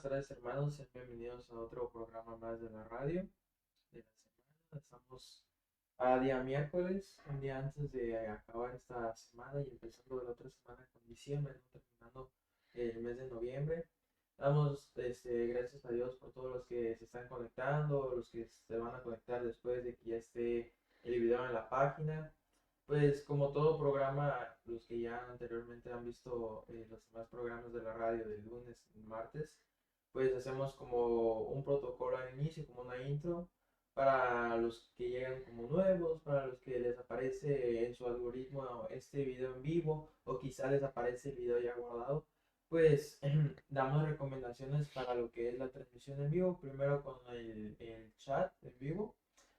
tardes, hermanos. Sean bienvenidos a otro programa más de la radio de la semana. Estamos a día miércoles, un día antes de acabar esta semana y empezando la otra semana con diciembre, ¿no? Terminando el mes de noviembre. Damos gracias a Dios por todos los que se están conectando, los que se van a conectar después de que ya esté el video en la página. Pues como todo programa, los que ya anteriormente han visto los demás programas de la radio de lunes y martes, pues hacemos como un protocolo al inicio, como una intro, para los que llegan como nuevos, para los que les aparece en su algoritmo este video en vivo o quizá les aparece el video ya guardado, pues damos recomendaciones para lo que es la transmisión en vivo, primero con el chat en vivo.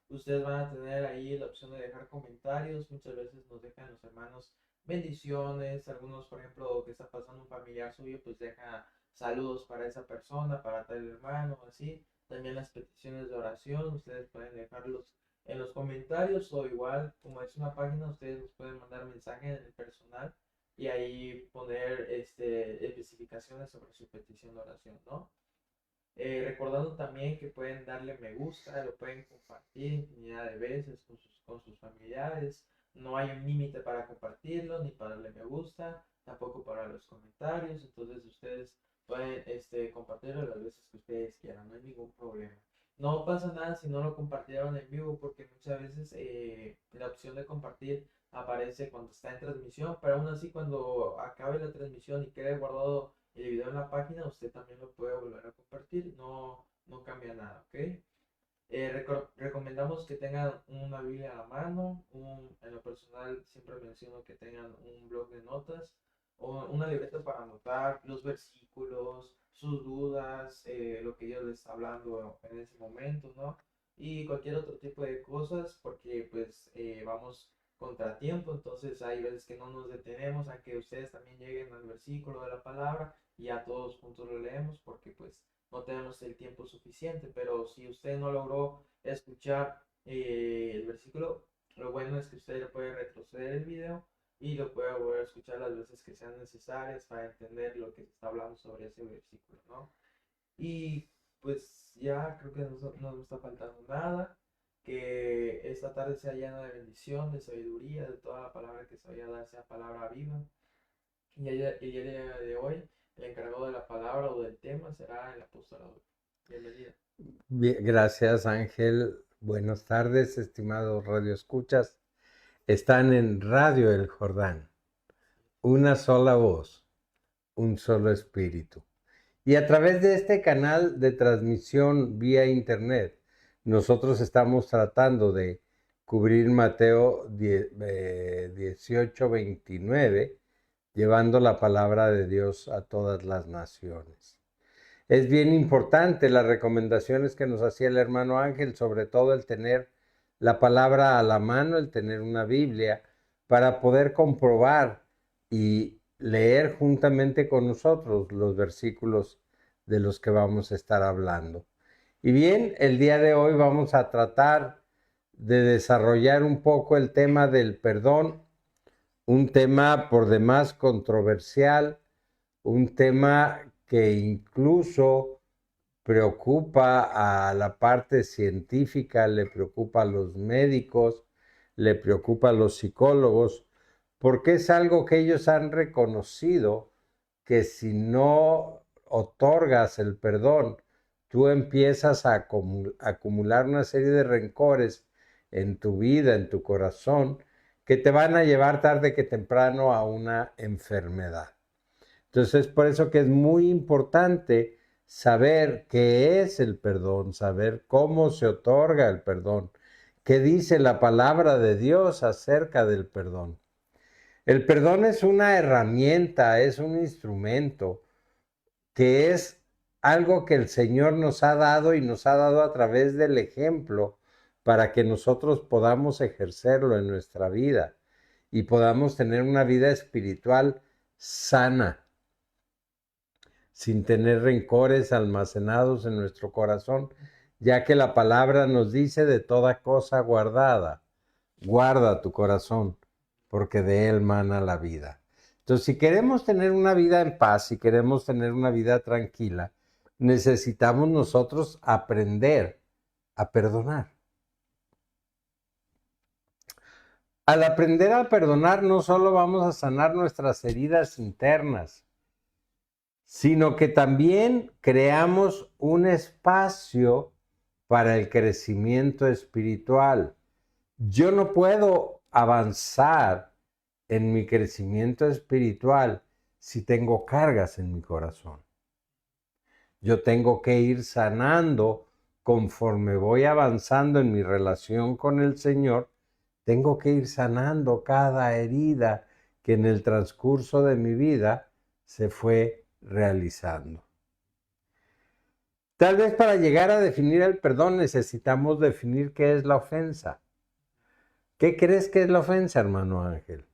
Ustedes van a tener ahí la opción de dejar comentarios. Muchas veces nos dejan los hermanos bendiciones. Algunos, por ejemplo, que está pasando un familiar suyo, pues deja saludos para esa persona, para tal hermano, así. También las peticiones de oración, ustedes pueden dejarlos en los comentarios o igual, como es una página, ustedes nos pueden mandar mensaje en el personal y ahí poner especificaciones sobre su petición de oración, ¿no? Recordando también que pueden darle me gusta, lo pueden compartir infinidad de veces con sus familiares. No hay un límite para compartirlo, ni para darle me gusta, tampoco para los comentarios. Entonces ustedes pueden compartirlo las veces que ustedes quieran, no hay ningún problema. No pasa nada si no lo compartieron en vivo, porque muchas veces la opción de compartir aparece cuando está en transmisión, pero aún así cuando acabe la transmisión y quede guardado el video en la página, usted también lo puede volver a compartir, no cambia nada, ¿ok? Recomendamos que tengan una Biblia a la mano, en lo personal siempre menciono que tengan un blog de notas o una libreta para anotar los versículos, sus dudas, lo que Dios les está hablando en ese momento, ¿no? Y cualquier otro tipo de cosas, porque pues vamos contratiempo, entonces hay veces que no nos detenemos a que ustedes también lleguen al versículo de la palabra y a todos juntos lo leemos, porque pues no tenemos el tiempo suficiente, pero si usted no logró escuchar el versículo, lo bueno es que usted puede retroceder el video y lo puede volver a escuchar las veces que sean necesarias para entender lo que se está hablando sobre ese versículo, ¿no? Y pues ya creo que no nos está faltando nada, que esta tarde sea llena de bendición, de sabiduría, de toda la palabra que se vaya a dar sea palabra viva. Y el día de hoy, el encargado de la palabra o del tema será el apostolado. Bienvenido. Bien, gracias, Ángel. Buenas tardes, estimados radioescuchas. Están en Radio El Jordán. Una sola voz, un solo espíritu. Y a través de este canal de transmisión vía internet, nosotros estamos tratando de cubrir Mateo 18:29, llevando la palabra de Dios a todas las naciones. Es bien importante las recomendaciones que nos hacía el hermano Ángel, sobre todo el tener la palabra a la mano, el tener una Biblia, para poder comprobar y leer juntamente con nosotros los versículos de los que vamos a estar hablando. Y bien, el día de hoy vamos a tratar de desarrollar un poco el tema del perdón, un tema por demás controversial, un tema que incluso preocupa a la parte científica, le preocupa a los médicos, le preocupa a los psicólogos, porque es algo que ellos han reconocido que si no otorgas el perdón, tú empiezas a acumular una serie de rencores en tu vida, en tu corazón, que te van a llevar tarde que temprano a una enfermedad. Entonces, por eso que es muy importante saber qué es el perdón, saber cómo se otorga el perdón, qué dice la palabra de Dios acerca del perdón. El perdón es una herramienta, es un instrumento, que es algo que el Señor nos ha dado y nos ha dado a través del ejemplo para que nosotros podamos ejercerlo en nuestra vida y podamos tener una vida espiritual sana, sin tener rencores almacenados en nuestro corazón, ya que la palabra nos dice: de toda cosa guardada, guarda tu corazón, porque de él mana la vida. Entonces, si queremos tener una vida en paz, si queremos tener una vida tranquila, necesitamos nosotros aprender a perdonar. Al aprender a perdonar, no solo vamos a sanar nuestras heridas internas, sino que también creamos un espacio para el crecimiento espiritual. Yo no puedo avanzar en mi crecimiento espiritual si tengo cargas en mi corazón. Yo tengo que ir sanando conforme voy avanzando en mi relación con el Señor. Tengo que ir sanando cada herida que en el transcurso de mi vida se fue realizando. Tal vez para llegar a definir el perdón necesitamos definir qué es la ofensa. ¿Qué crees que es la ofensa, hermano Ángel?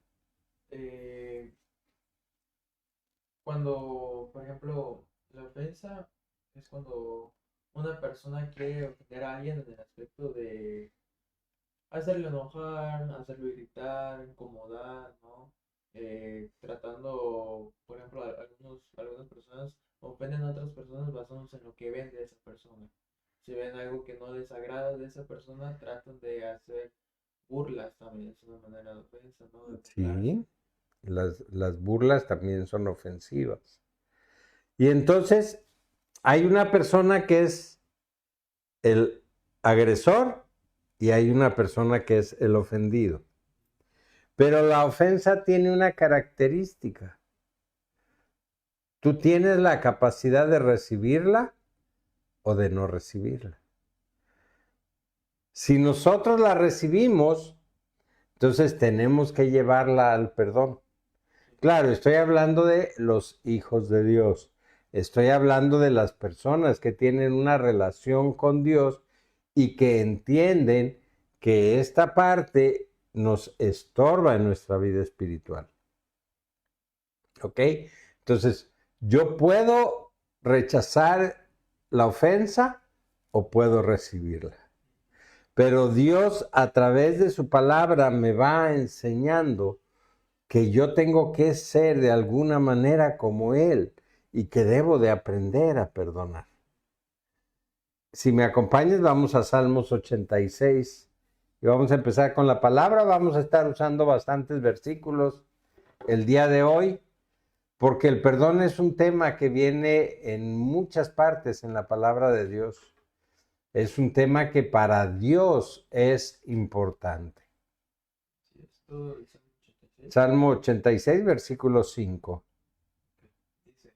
Cuando, por ejemplo, la ofensa es cuando una persona quiere ofender a alguien en el aspecto de hacerlo enojar, hacerlo irritar, incomodar, ¿no? Tratando, por ejemplo, algunas personas ofenden a otras personas basándose en lo que ven de esa persona. Si ven algo que no les agrada de esa persona, tratan de hacer burlas también, es una manera de ofensa, ¿no? De Sí, las burlas también son ofensivas. Y entonces hay una persona que es el agresor y hay una persona que es el ofendido. Pero la ofensa tiene una característica. Tú tienes la capacidad de recibirla o de no recibirla. Si nosotros la recibimos, entonces tenemos que llevarla al perdón. Claro, estoy hablando de los hijos de Dios. Estoy hablando de las personas que tienen una relación con Dios y que entienden que esta parte nos estorba en nuestra vida espiritual. ¿Ok? Entonces, yo puedo rechazar la ofensa o puedo recibirla. Pero Dios a través de su palabra me va enseñando que yo tengo que ser de alguna manera como Él y que debo de aprender a perdonar. Si me acompañas, vamos a Salmos 86 y vamos a empezar con la palabra. Vamos a estar usando bastantes versículos el día de hoy, porque el perdón es un tema que viene en muchas partes en la palabra de Dios. Es un tema que para Dios es importante. Salmo 86, versículo 5. Dice,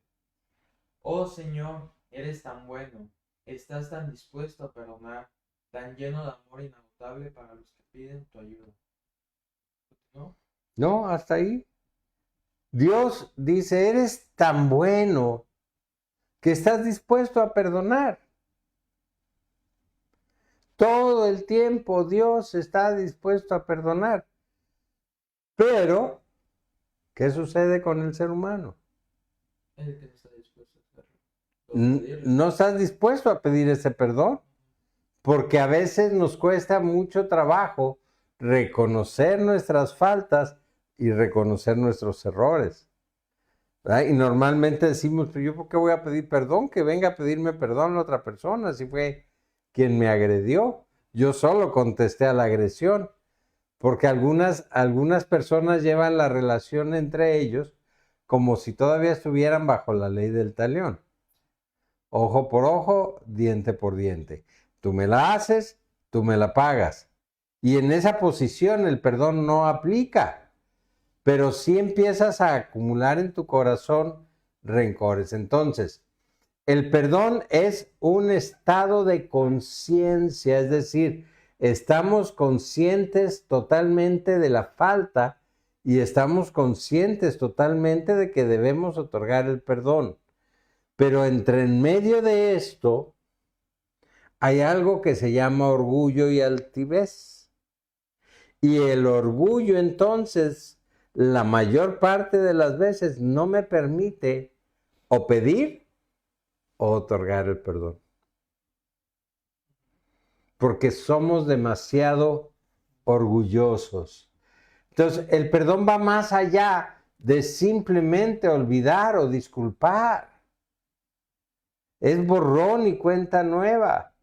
oh Señor, eres tan bueno, estás tan dispuesto a perdonar, tan lleno de amor inagotable para los que piden tu ayuda. ¿No? No, hasta ahí. Dios dice, eres tan bueno que estás dispuesto a perdonar. Todo el tiempo Dios está dispuesto a perdonar. Pero, ¿qué sucede con el ser humano? El que no está dispuesto a hacerlo. No estás dispuesto a pedir ese perdón, porque a veces nos cuesta mucho trabajo reconocer nuestras faltas y reconocer nuestros errores. ¿Verdad? Y normalmente decimos, ¿yo por qué voy a pedir perdón? Que venga a pedirme perdón a otra persona, si fue quien me agredió. Yo solo contesté a la agresión, porque algunas personas llevan la relación entre ellos como si todavía estuvieran bajo la ley del talión. Ojo por ojo, diente por diente. Tú me la haces, tú me la pagas. Y en esa posición el perdón no aplica, pero sí empiezas a acumular en tu corazón rencores. Entonces, el perdón es un estado de conciencia, es decir, estamos conscientes totalmente de la falta y estamos conscientes totalmente de que debemos otorgar el perdón. Pero entre en medio de esto hay algo que se llama orgullo y altivez. Y el orgullo entonces, la mayor parte de las veces no me permite o pedir o otorgar el perdón. Porque somos demasiado orgullosos. Entonces, el perdón va más allá de simplemente olvidar o disculpar. Es borrón y cuenta nueva.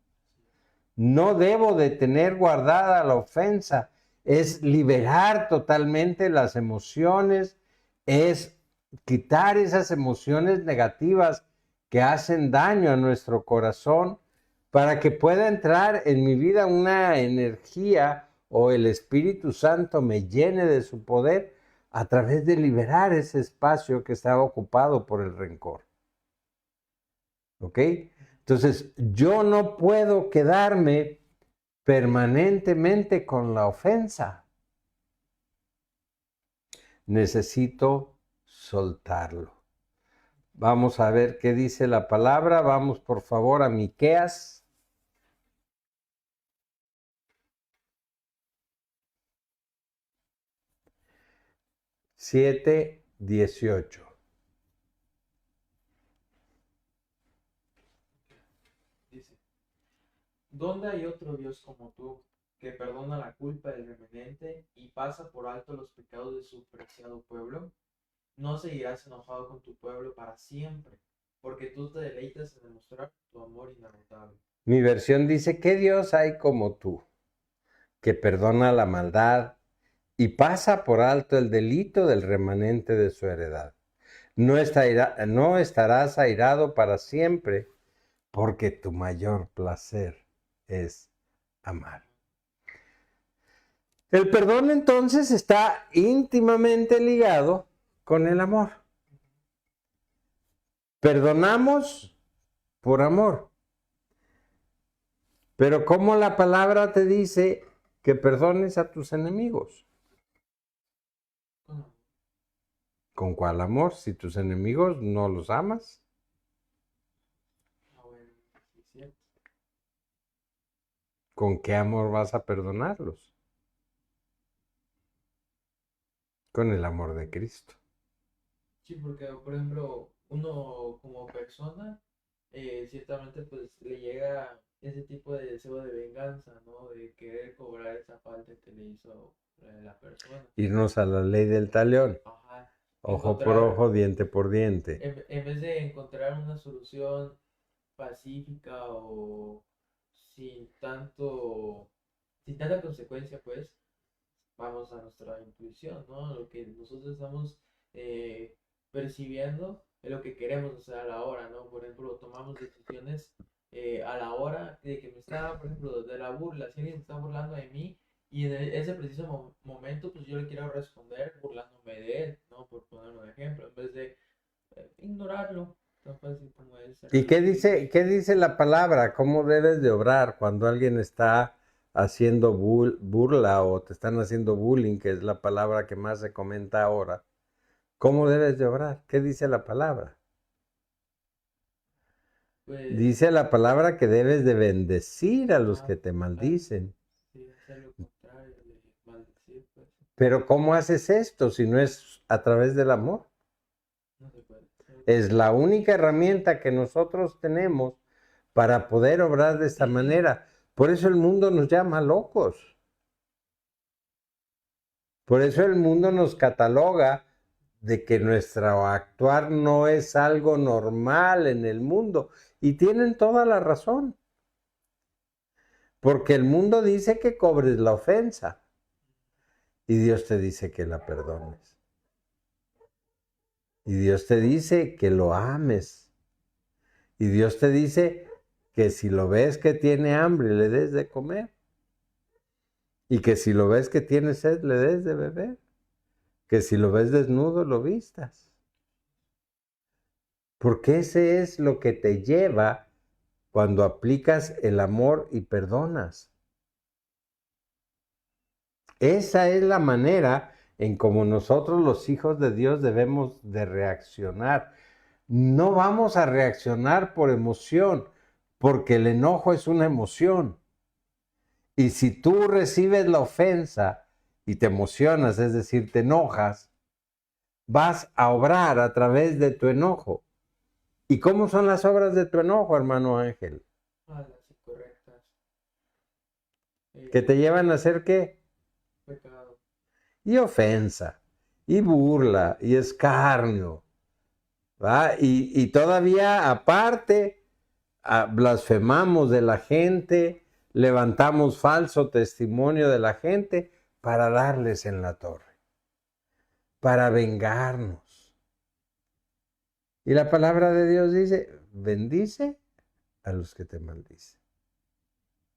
No debo de tener guardada la ofensa. Es liberar totalmente las emociones, es quitar esas emociones negativas que hacen daño a nuestro corazón para que pueda entrar en mi vida una energía o el Espíritu Santo me llene de su poder a través de liberar ese espacio que estaba ocupado por el rencor. ¿Ok? Entonces, yo no puedo quedarme permanentemente con la ofensa. Necesito soltarlo. Vamos a ver qué dice la palabra. Vamos por favor a Miqueas. Siete, 18. Dice, ¿dónde hay otro Dios como tú, que perdona la culpa del remanente y pasa por alto los pecados de su preciado pueblo? No seguirás enojado con tu pueblo para siempre, porque tú te deleitas en demostrar tu amor inagotable. Mi versión dice, ¿qué Dios hay como tú, que perdona la maldad y pasa por alto el delito del remanente de su heredad? No estarás airado para siempre, porque tu mayor placer es amar. El perdón entonces está íntimamente ligado con el amor. Perdonamos por amor. Pero ¿cómo la palabra te dice que perdones a tus enemigos? ¿Con cuál amor? Si tus enemigos no los amas. ¿Con qué amor vas a perdonarlos? Con el amor de Cristo. Sí, porque por ejemplo, uno como persona, ciertamente pues le llega ese tipo de deseo de venganza, ¿no? De querer cobrar esa falta que le hizo la persona. Irnos a la ley del talión. Ajá. Ojo por ojo, diente por diente. En vez de encontrar una solución pacífica o sin tanto, sin tanta consecuencia, pues vamos a nuestra intuición, ¿no? Lo que nosotros estamos percibiendo es lo que queremos hacer a la hora, ¿no? Por ejemplo, tomamos decisiones a la hora de que me está, por ejemplo, de la burla, si alguien está burlando de mí y en ese preciso momento, pues yo le quiero responder burlándome de él, ¿no? Por poner un ejemplo, en vez de ignorarlo, tan fácil como es. ¿Y qué dice la palabra? ¿Cómo debes de obrar cuando alguien está haciendo burla o te están haciendo bullying, que es la palabra que más se comenta ahora? ¿Cómo debes de obrar? ¿Qué dice la palabra? Pues, Dice la palabra que debes de bendecir a los que te maldicen. sí, hacer lo contrario de maldecir, pues. Pero ¿cómo haces esto si no es a través del amor? No se puede. Es la única herramienta que nosotros tenemos para poder obrar de esta manera. Por eso el mundo nos llama locos. Por eso el mundo nos cataloga de que nuestro actuar no es algo normal en el mundo. Y tienen toda la razón. Porque el mundo dice que cobres la ofensa. Y Dios te dice que la perdones. Y Dios te dice que lo ames. Y Dios te dice que si lo ves que tiene hambre, le des de comer. Y que si lo ves que tiene sed, le des de beber. Que si lo ves desnudo, lo vistas. Porque ese es lo que te lleva cuando aplicas el amor y perdonas. Esa es la manera en cómo nosotros los hijos de Dios debemos de reaccionar. No vamos a reaccionar por emoción, porque el enojo es una emoción. Y si tú recibes la ofensa y te emocionas, es decir, te enojas, vas a obrar a través de tu enojo. ¿Y cómo son las obras de tu enojo, hermano Ángel? Malas y correctas. ¿Que te llevan a hacer qué? Pecado. Y ofensa, y burla, y escarnio. ¿Va? Y todavía aparte blasfemamos de la gente, levantamos falso testimonio de la gente para darles en la torre, para vengarnos. Y la palabra de Dios dice, bendice a los que te maldicen.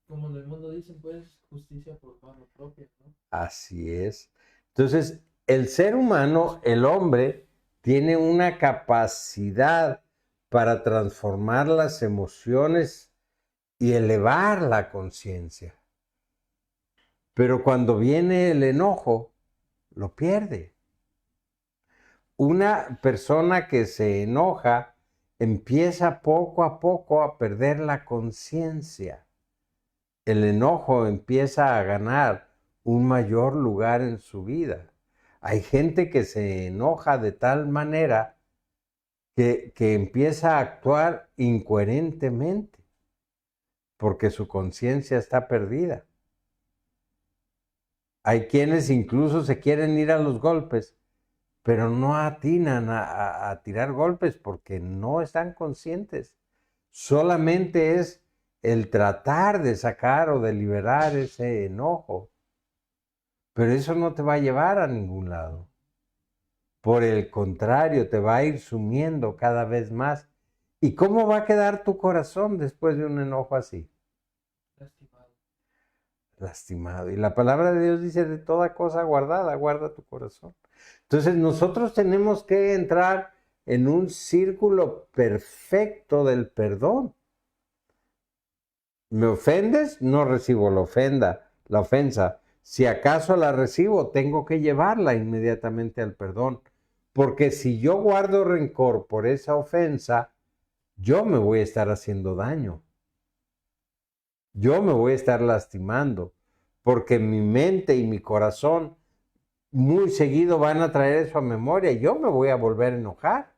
Como en el mundo dicen, pues, justicia por mano propia, ¿no? Así es. Entonces, el ser humano, el hombre, tiene una capacidad para transformar las emociones y elevar la conciencia. Pero cuando viene el enojo, lo pierde. Una persona que se enoja empieza poco a poco a perder la conciencia. El enojo empieza a ganar un mayor lugar en su vida. Hay gente que se enoja de tal manera que empieza a actuar incoherentemente porque su conciencia está perdida. Hay quienes incluso se quieren ir a los golpes, pero no atinan a tirar golpes porque no están conscientes. Solamente es el tratar de sacar o de liberar ese enojo. Pero eso no te va a llevar a ningún lado. Por el contrario, te va a ir sumiendo cada vez más. ¿Y cómo va a quedar tu corazón después de un enojo así? Lastimado. Lastimado. Y la palabra de Dios dice, de toda cosa guardada, guarda tu corazón. Entonces nosotros tenemos que entrar en un círculo perfecto del perdón. ¿Me ofendes? No recibo la ofensa. Si acaso la recibo, tengo que llevarla inmediatamente al perdón. Porque si yo guardo rencor por esa ofensa, yo me voy a estar haciendo daño. Yo me voy a estar lastimando. Porque mi mente y mi corazón muy seguido van a traer eso a memoria. Yo me voy a volver a enojar.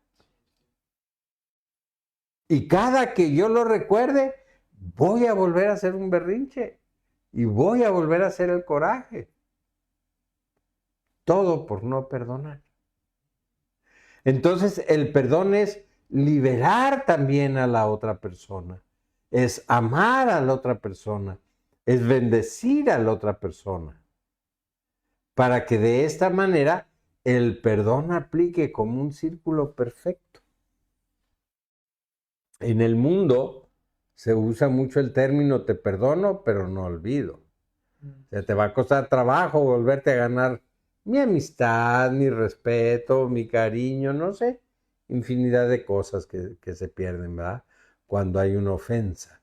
Y cada que yo lo recuerde, voy a volver a hacer un berrinche. Y voy a volver a hacer el coraje. Todo por no perdonar. Entonces, el perdón es liberar también a la otra persona. Es amar a la otra persona. Es bendecir a la otra persona. Para que de esta manera el perdón aplique como un círculo perfecto. En el mundo se usa mucho el término te perdono, pero no olvido. O sea, te va a costar trabajo volverte a ganar mi amistad, mi respeto, mi cariño, no sé, infinidad de cosas que se pierden, ¿verdad? Cuando hay una ofensa.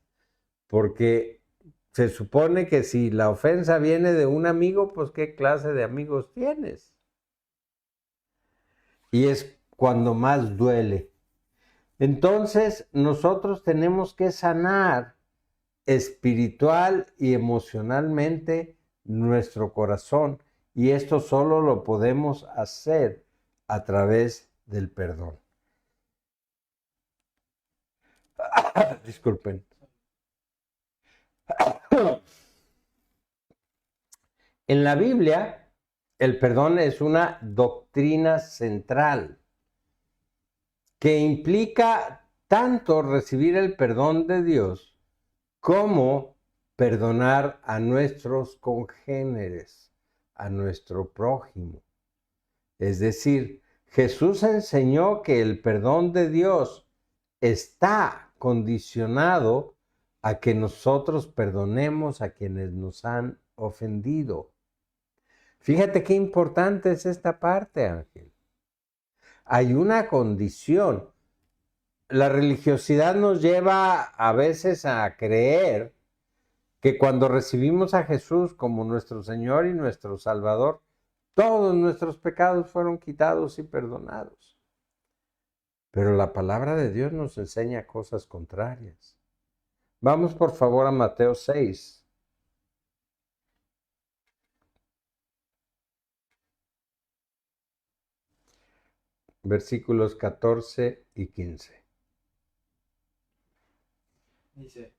Porque se supone que si la ofensa viene de un amigo, pues ¿qué clase de amigos tienes? Y es cuando más duele. Entonces, nosotros tenemos que sanar espiritual y emocionalmente nuestro corazón. Y esto solo lo podemos hacer a través del perdón. Disculpen. En la Biblia, el perdón es una doctrina central que implica tanto recibir el perdón de Dios como perdonar a nuestros congéneres, a nuestro prójimo. Es decir, Jesús enseñó que el perdón de Dios está condicionado a que nosotros perdonemos a quienes nos han ofendido. Fíjate qué importante es esta parte, Ángel. Hay una condición. La religiosidad nos lleva a veces a creer que cuando recibimos a Jesús como nuestro Señor y nuestro Salvador, todos nuestros pecados fueron quitados y perdonados. Pero la palabra de Dios nos enseña cosas contrarias. Vamos por favor a Mateo 6. Versículos 14 y 15. Dice,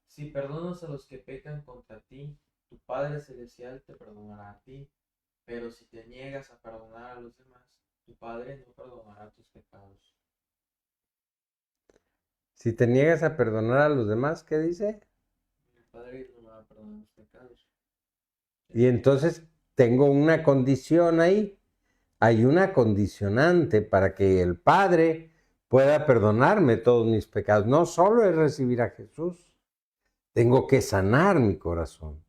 si perdonas a los que pecan contra ti, tu Padre Celestial te perdonará a ti. Pero si te niegas a perdonar a los demás, tu Padre no perdonará tus pecados. Si te niegas a perdonar a los demás, ¿qué dice? El Padre no me va a perdonar los pecados. Y entonces tengo una condición ahí. Hay una condicionante para que el Padre pueda perdonarme todos mis pecados. No solo es recibir a Jesús, tengo que sanar mi corazón.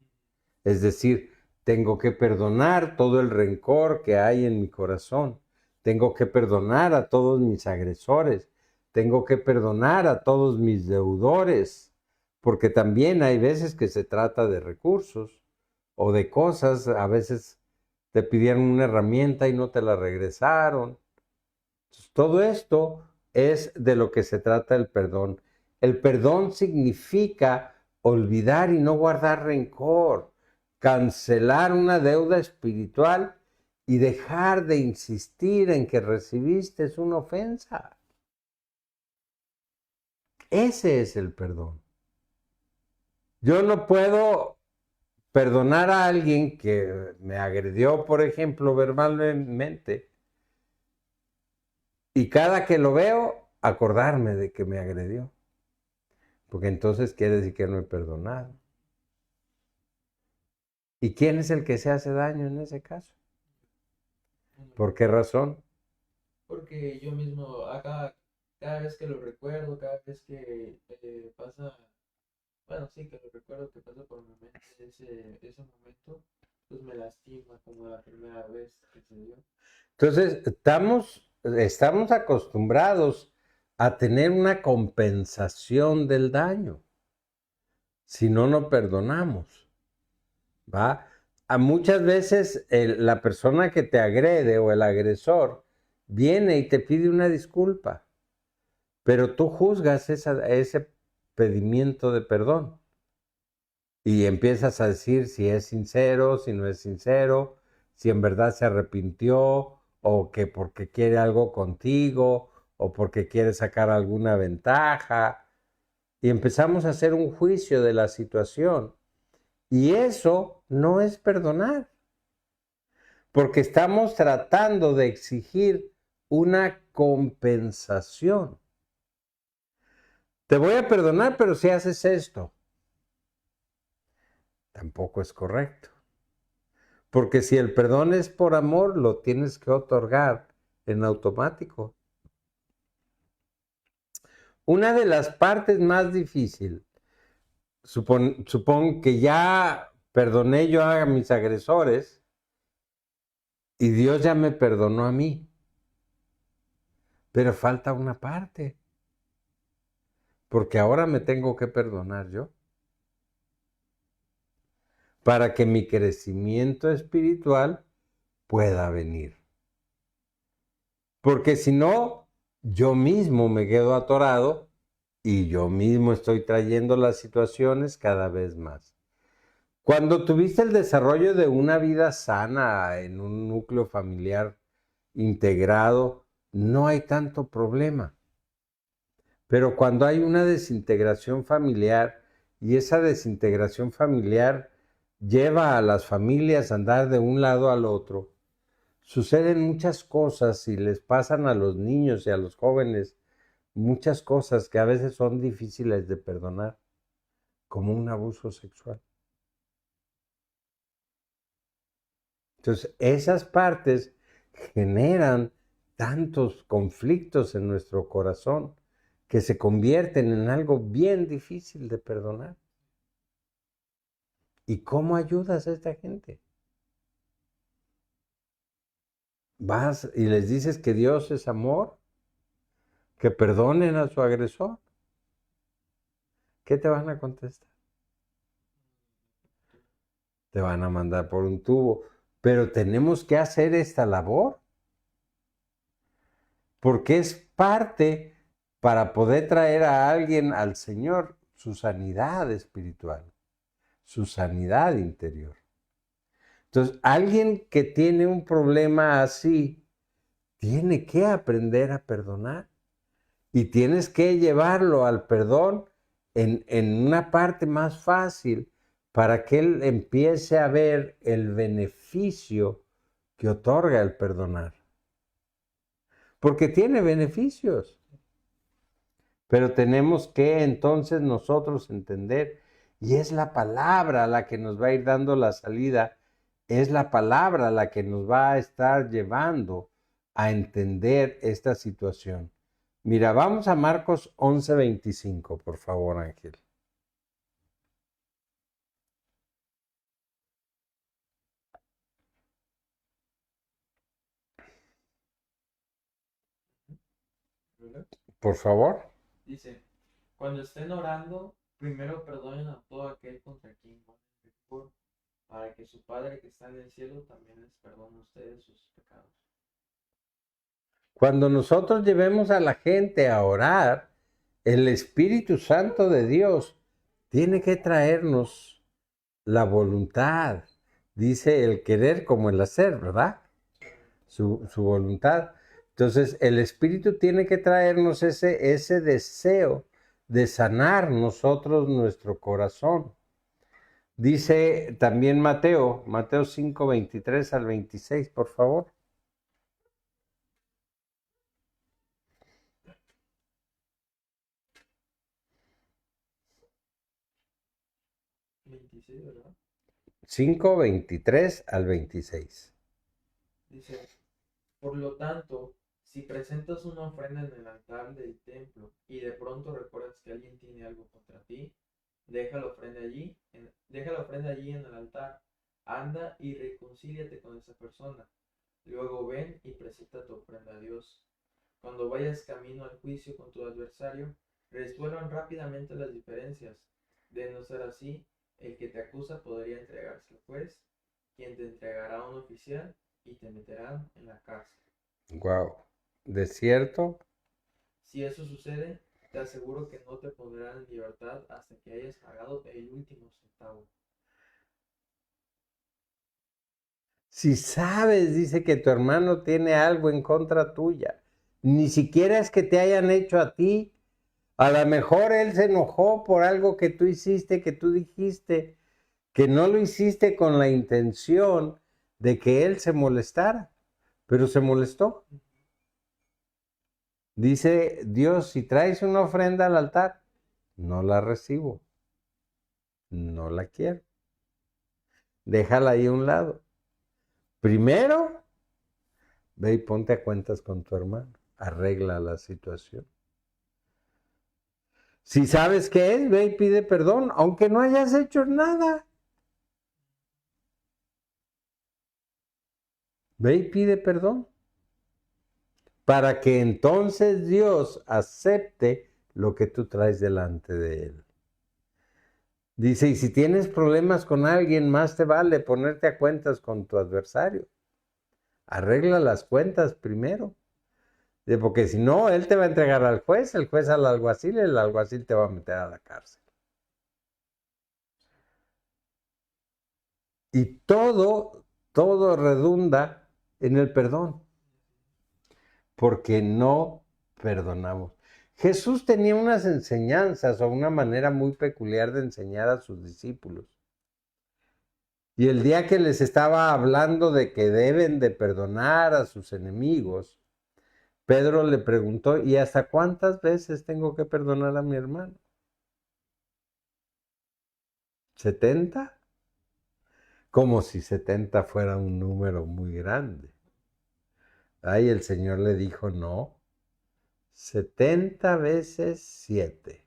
Es decir, tengo que perdonar todo el rencor que hay en mi corazón. Tengo que perdonar a todos mis agresores. Tengo que perdonar a todos mis deudores. Porque también hay veces que se trata de recursos o de cosas. A veces te pidieron una herramienta y no te la regresaron. Entonces, todo esto es de lo que se trata el perdón. El perdón significa olvidar y no guardar rencor, cancelar una deuda espiritual y dejar de insistir en que recibiste una ofensa. Ese es el perdón. Yo no puedo perdonar a alguien que me agredió, por ejemplo, verbalmente, y cada que lo veo, acordarme de que me agredió. Porque entonces quiere decir que no he perdonado. ¿Y quién es el que se hace daño en ese caso? ¿Por qué razón? Porque yo mismo, cada vez que lo recuerdo, cada vez que pasa, bueno, sí, que lo recuerdo, que pasa por mi mente ese momento, pues me lastima como la primera vez que se dio. Entonces, estamos acostumbrados a tener una compensación del daño. Si no, no perdonamos. ¿Va? Muchas veces la persona que te agrede o el agresor viene y te pide una disculpa, pero tú juzgas ese pedimiento de perdón y empiezas a decir si es sincero, si no es sincero, si en verdad se arrepintió o que porque quiere algo contigo o porque quiere sacar alguna ventaja, y empezamos a hacer un juicio de la situación. Y eso no es perdonar, porque estamos tratando de exigir una compensación. Te voy a perdonar, pero si haces esto, tampoco es correcto. Porque si el perdón es por amor, lo tienes que otorgar en automático. Una de las partes más difíciles, supón que ya perdoné yo a mis agresores y Dios ya me perdonó a mí. Pero falta una parte, porque ahora me tengo que perdonar yo para que mi crecimiento espiritual pueda venir. Porque si no, yo mismo me quedo atorado y yo mismo estoy trayendo las situaciones cada vez más. Cuando tuviste el desarrollo de una vida sana en un núcleo familiar integrado, no hay tanto problema. Pero cuando hay una desintegración familiar y esa desintegración familiar lleva a las familias a andar de un lado al otro, suceden muchas cosas y les pasan a los niños y a los jóvenes muchas cosas que a veces son difíciles de perdonar, como un abuso sexual. Entonces, esas partes generan tantos conflictos en nuestro corazón que se convierten en algo bien difícil de perdonar. ¿Y cómo ayudas a esta gente? Vas y les dices que Dios es amor, que perdonen a su agresor. ¿Qué te van a contestar? Te van a mandar por un tubo. Pero tenemos que hacer esta labor, porque es parte para poder traer a alguien al Señor, su sanidad espiritual, su sanidad interior. Entonces, alguien que tiene un problema así, tiene que aprender a perdonar y tienes que llevarlo al perdón en una parte más fácil para que él empiece a ver el beneficio que otorga el perdonar. Porque tiene beneficios. Pero tenemos que entonces nosotros entender, y es la palabra la que nos va a ir dando la salida, es la palabra la que nos va a estar llevando a entender esta situación. Mira, vamos a Marcos 11:25, por favor, Ángel. ¿Verdad? Por favor. Dice, cuando estén orando, primero perdonen a todo aquel contra quien cometan, para que su Padre que está en el cielo también les perdone a ustedes sus pecados. Cuando nosotros llevemos a la gente a orar, el Espíritu Santo de Dios tiene que traernos la voluntad, dice el querer como el hacer, ¿verdad? Su voluntad. Entonces, el Espíritu tiene que traernos ese deseo de sanar nosotros nuestro corazón. Dice también Mateo 5:23-26, por favor. 26, ¿verdad? 5:23-26. Dice, por lo tanto, si presentas una ofrenda en el altar del templo y de pronto recuerdas que alguien tiene algo contra ti, deja la ofrenda allí en el altar, anda y reconcíliate con esa persona. Luego ven y presenta tu ofrenda a Dios. Cuando vayas camino al juicio con tu adversario, resuelvan rápidamente las diferencias. De no ser así, el que te acusa podría entregarse al juez, quien te entregará a un oficial y te meterán en la cárcel. Wow. ¿De cierto? Si eso sucede, te aseguro que no te pondrán en libertad hasta que hayas pagado el último centavo. Si sabes, dice que tu hermano tiene algo en contra tuya, ni siquiera es que te hayan hecho a ti. A lo mejor él se enojó por algo que tú hiciste, que tú dijiste, que no lo hiciste con la intención de que él se molestara, pero se molestó. Dice Dios, si traes una ofrenda al altar, no la recibo, no la quiero. Déjala ahí a un lado. Primero, ve y ponte a cuentas con tu hermano, arregla la situación. Si sabes qué es, ve y pide perdón, aunque no hayas hecho nada. Ve y pide perdón, para que entonces Dios acepte lo que tú traes delante de Él. Dice, y si tienes problemas con alguien, más te vale ponerte a cuentas con tu adversario. Arregla las cuentas primero. Porque si no, él te va a entregar al juez, el juez al alguacil y el alguacil te va a meter a la cárcel. Y todo redunda en el perdón, porque no perdonamos. Jesús tenía unas enseñanzas o una manera muy peculiar de enseñar a sus discípulos. Y el día que les estaba hablando de que deben de perdonar a sus enemigos, Pedro le preguntó, ¿y hasta cuántas veces tengo que perdonar a mi hermano? ¿70? Como si 70 fuera un número muy grande. Ay, el Señor le dijo, no, 70 veces 7.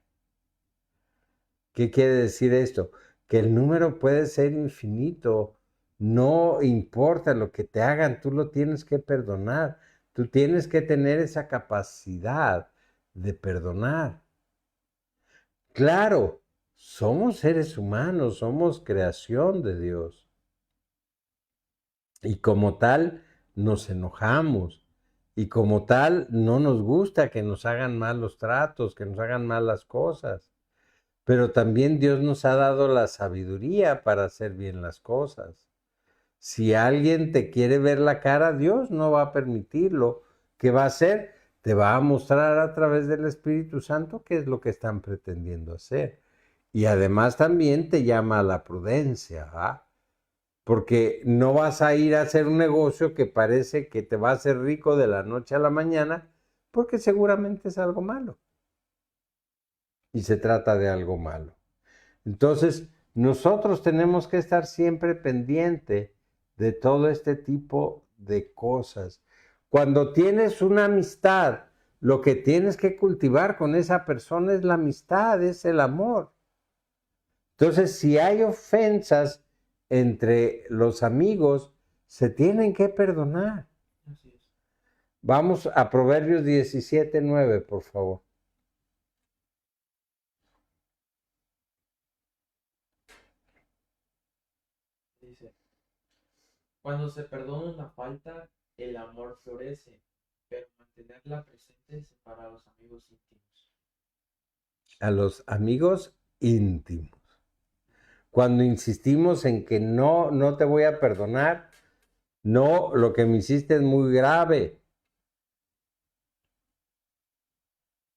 ¿Qué quiere decir esto? Que el número puede ser infinito. No importa lo que te hagan, tú lo tienes que perdonar. Tú tienes que tener esa capacidad de perdonar. Claro, somos seres humanos, somos creación de Dios. Y como tal, nos enojamos. Y como tal, no nos gusta que nos hagan malos tratos, que nos hagan malas cosas. Pero también Dios nos ha dado la sabiduría para hacer bien las cosas. Si alguien te quiere ver la cara, Dios no va a permitirlo. ¿Qué va a hacer? Te va a mostrar a través del Espíritu Santo qué es lo que están pretendiendo hacer. Y además también te llama a la prudencia, ¿ah? Porque no vas a ir a hacer un negocio que parece que te va a hacer rico de la noche a la mañana, porque seguramente es algo malo. y se trata de algo malo. Entonces, nosotros tenemos que estar siempre pendiente de todo este tipo de cosas. Cuando tienes una amistad, lo que tienes que cultivar con esa persona es la amistad, es el amor. Entonces, si hay ofensas entre los amigos, se tienen que perdonar. Así es. Vamos a Proverbios 17:9, por favor. Dice, cuando se perdona una falta, el amor florece, pero mantenerla presente separa a los amigos íntimos. A los amigos íntimos. Cuando insistimos en que no te voy a perdonar, no, lo que me hiciste es muy grave.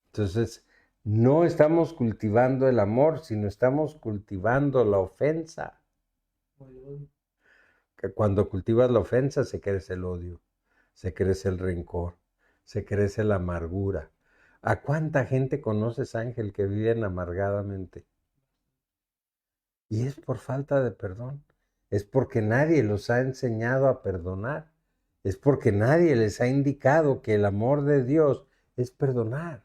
Entonces, no estamos cultivando el amor, sino estamos cultivando la ofensa. Que cuando cultivas la ofensa se crece el odio, se crece el rencor, se crece la amargura. ¿A cuánta gente conoces, Ángel, que viven amargadamente? Y es por falta de perdón. Es porque nadie los ha enseñado a perdonar. Es porque nadie les ha indicado que el amor de Dios es perdonar.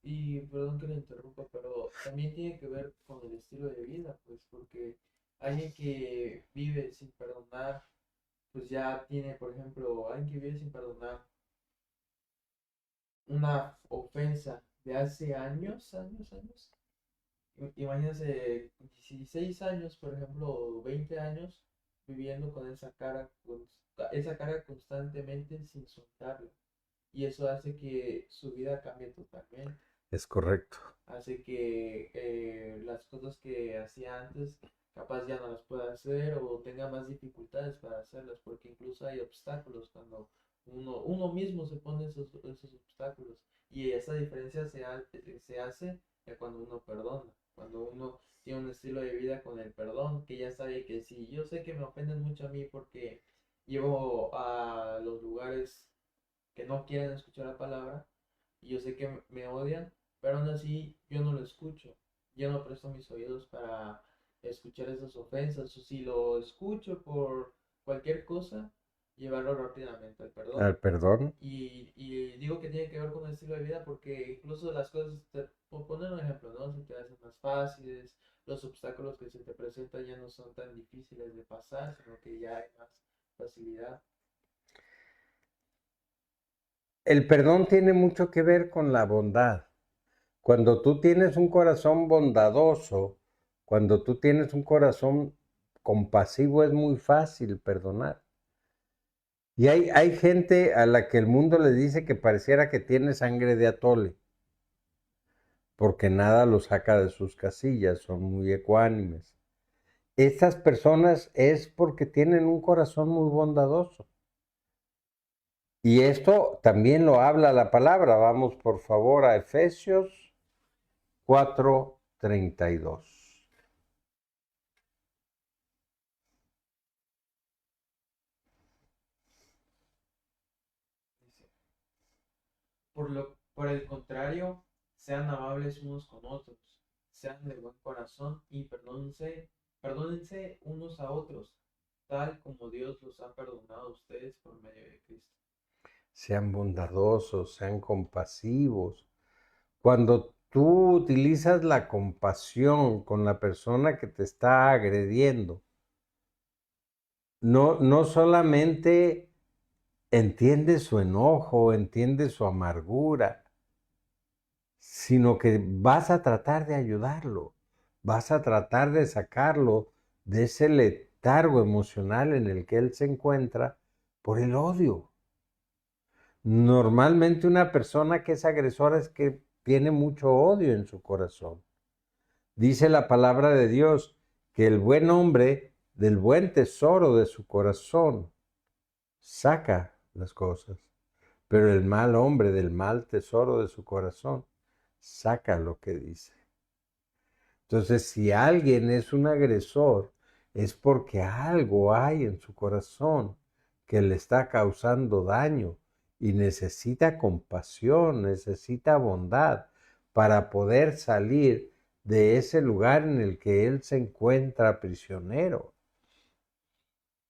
Y perdón que le interrumpa, pero también tiene que ver con el estilo de vida, pues, porque alguien que vive sin perdonar, pues ya tiene, por ejemplo, alguien que vive sin perdonar una ofensa de hace años. Imagínense 16 años, por ejemplo, o 20 años viviendo con esa cara constantemente sin soltarla. Y eso hace que su vida cambie totalmente. Es correcto. Hace que las cosas que hacía antes capaz ya no las pueda hacer o tenga más dificultades para hacerlas, porque incluso hay obstáculos cuando uno mismo se pone esos obstáculos. Y esa diferencia se hace cuando uno perdona, cuando uno tiene un estilo de vida con el perdón, que ya sabe que si yo sé que me ofenden mucho a mí porque llevo a los lugares que no quieren escuchar la palabra, y yo sé que me odian, pero aún así yo no lo escucho. Yo no presto mis oídos para escuchar esas ofensas, o si lo escucho por cualquier cosa, llevarlo rápidamente al perdón. Al perdón. Y digo que tiene que ver con el estilo de vida porque incluso las cosas, por poner un ejemplo, ¿no? Se te hacen más fáciles, los obstáculos que se te presentan ya no son tan difíciles de pasar, sino que ya hay más facilidad. El perdón tiene mucho que ver con la bondad. Cuando tú tienes un corazón bondadoso, cuando tú tienes un corazón compasivo, es muy fácil perdonar. Y hay gente a la que el mundo le dice que pareciera que tiene sangre de atole, porque nada los saca de sus casillas, son muy ecuánimes. Estas personas es porque tienen un corazón muy bondadoso. Y esto también lo habla la palabra. Vamos por favor a Efesios 4:32. Dice, por el contrario, sean amables unos con otros, sean de buen corazón y perdónense unos a otros, tal como Dios los ha perdonado a ustedes por medio de Cristo. Sean bondadosos, sean compasivos. Cuando tú utilizas la compasión con la persona que te está agrediendo, no solamente entiendes su enojo, entiendes su amargura, sino que vas a tratar de ayudarlo, vas a tratar de sacarlo de ese letargo emocional en el que él se encuentra por el odio. Normalmente una persona que es agresora es que tiene mucho odio en su corazón. Dice la palabra de Dios que el buen hombre del buen tesoro de su corazón saca las cosas, pero el mal hombre del mal tesoro de su corazón saca lo que dice. Entonces, si alguien es un agresor, es porque algo hay en su corazón que le está causando daño y necesita compasión, necesita bondad, para poder salir de ese lugar en el que él se encuentra prisionero.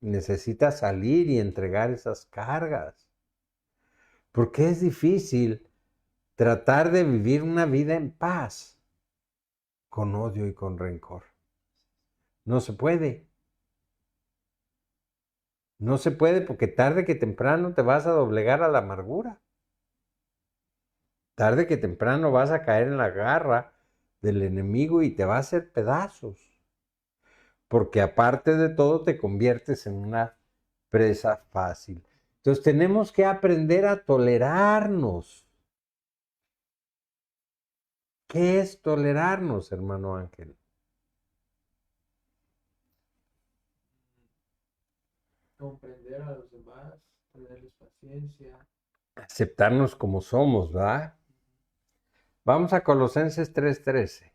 Necesita salir y entregar esas cargas. Porque es difícil tratar de vivir una vida en paz con odio y con rencor. No se puede. No se puede porque tarde que temprano te vas a doblegar a la amargura. Tarde que temprano vas a caer en la garra del enemigo y te va a hacer pedazos. Porque aparte de todo te conviertes en una presa fácil. Entonces tenemos que aprender a tolerarnos. ¿Qué es tolerarnos, hermano Ángel? Comprender a los demás, tenerles paciencia. Aceptarnos como somos, ¿verdad? Vamos a Colosenses 3:13.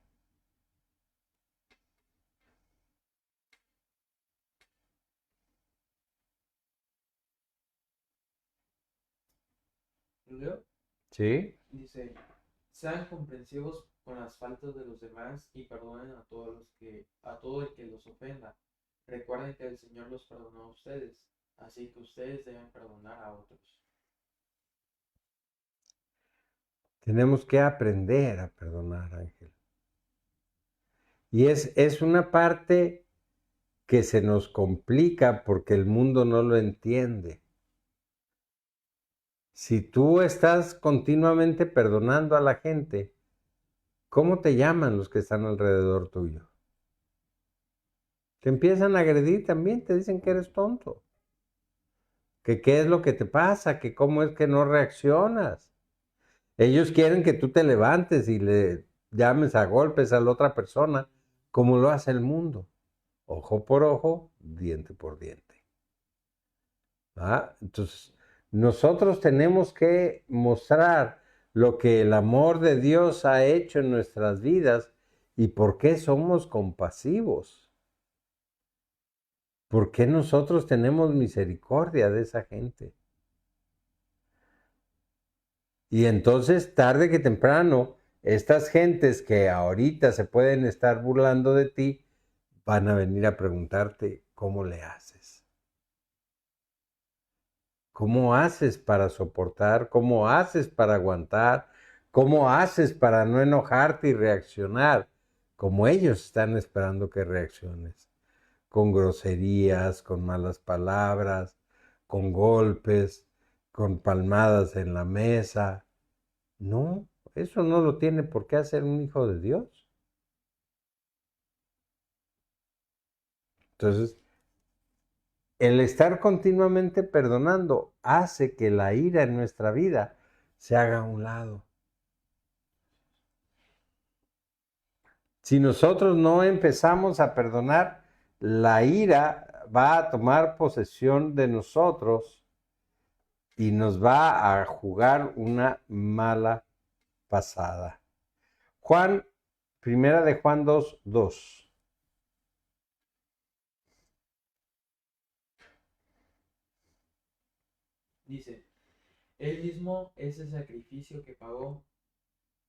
¿Lo leo? ¿Sí? Dice, sean comprensivos con las faltas de los demás y perdonen a todo el que los ofenda. Recuerden que el Señor los perdonó a ustedes, así que ustedes deben perdonar a otros. Tenemos que aprender a perdonar, Ángel. Y es una parte que se nos complica porque el mundo no lo entiende. Si tú estás continuamente perdonando a la gente, ¿cómo te llaman los que están alrededor tuyo? Te empiezan a agredir también, te dicen que eres tonto. Que qué es lo que te pasa, que cómo es que no reaccionas. Ellos quieren que tú te levantes y le llames a golpes a la otra persona, como lo hace el mundo. Ojo por ojo, diente por diente. ¿Ah? Entonces, nosotros tenemos que mostrar lo que el amor de Dios ha hecho en nuestras vidas y por qué somos compasivos. ¿Por qué nosotros tenemos misericordia de esa gente? Y entonces, tarde que temprano, estas gentes que ahorita se pueden estar burlando de ti, van a venir a preguntarte cómo le haces. ¿Cómo haces para soportar? ¿Cómo haces para aguantar? ¿Cómo haces para no enojarte y reaccionar? Como ellos están esperando que reacciones. Con groserías, con malas palabras, con golpes, con palmadas en la mesa. No, eso no lo tiene por qué hacer un hijo de Dios. Entonces, el estar continuamente perdonando hace que la ira en nuestra vida se haga a un lado. Si nosotros no empezamos a perdonar, la ira va a tomar posesión de nosotros y nos va a jugar una mala pasada. Primera de Juan 2:2. Dice, él mismo es el sacrificio que pagó.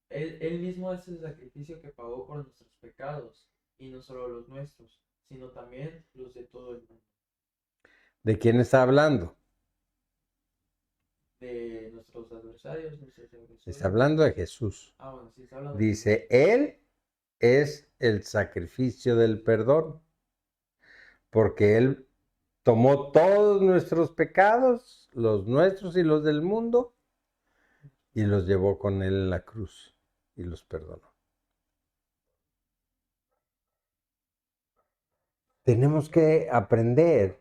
Él mismo es el sacrificio que pagó por nuestros pecados, y no solo los nuestros, sino también los de todo el mundo. ¿De quién está hablando? De nuestros adversarios, nuestros Está agresores. hablando de Jesús. Bueno, sí, está hablando. Dice, Él es el sacrificio del perdón, porque Él tomó todos nuestros pecados, los nuestros y los del mundo, y los llevó con Él en la cruz y los perdonó. Tenemos que aprender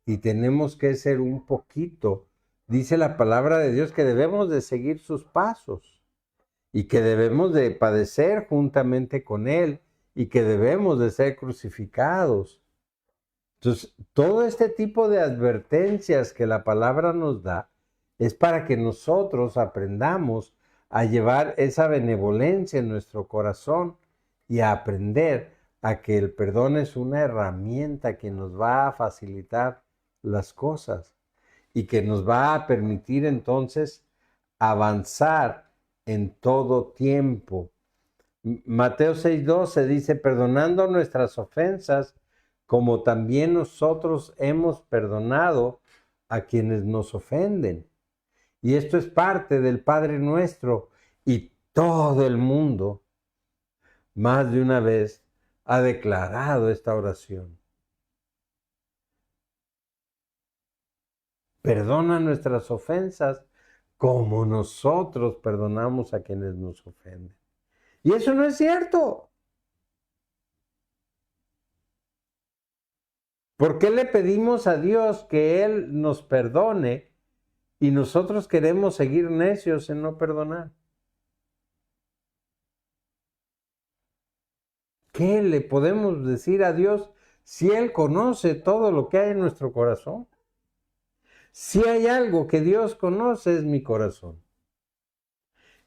y tenemos que ser un poquito, dice la palabra de Dios, que debemos de seguir sus pasos y que debemos de padecer juntamente con Él y que debemos de ser crucificados. Entonces, todo este tipo de advertencias que la palabra nos da es para que nosotros aprendamos a llevar esa benevolencia en nuestro corazón y a aprender a que el perdón es una herramienta que nos va a facilitar las cosas y que nos va a permitir entonces avanzar en todo tiempo. Mateo 6:12 dice, perdonando nuestras ofensas, como también nosotros hemos perdonado a quienes nos ofenden. Y esto es parte del Padre Nuestro, y todo el mundo, más de una vez, ha declarado esta oración. Perdona nuestras ofensas como nosotros perdonamos a quienes nos ofenden. Y eso no es cierto. ¿Por qué le pedimos a Dios que Él nos perdone y nosotros queremos seguir necios en no perdonar? ¿Qué le podemos decir a Dios si Él conoce todo lo que hay en nuestro corazón? Si hay algo que Dios conoce es mi corazón.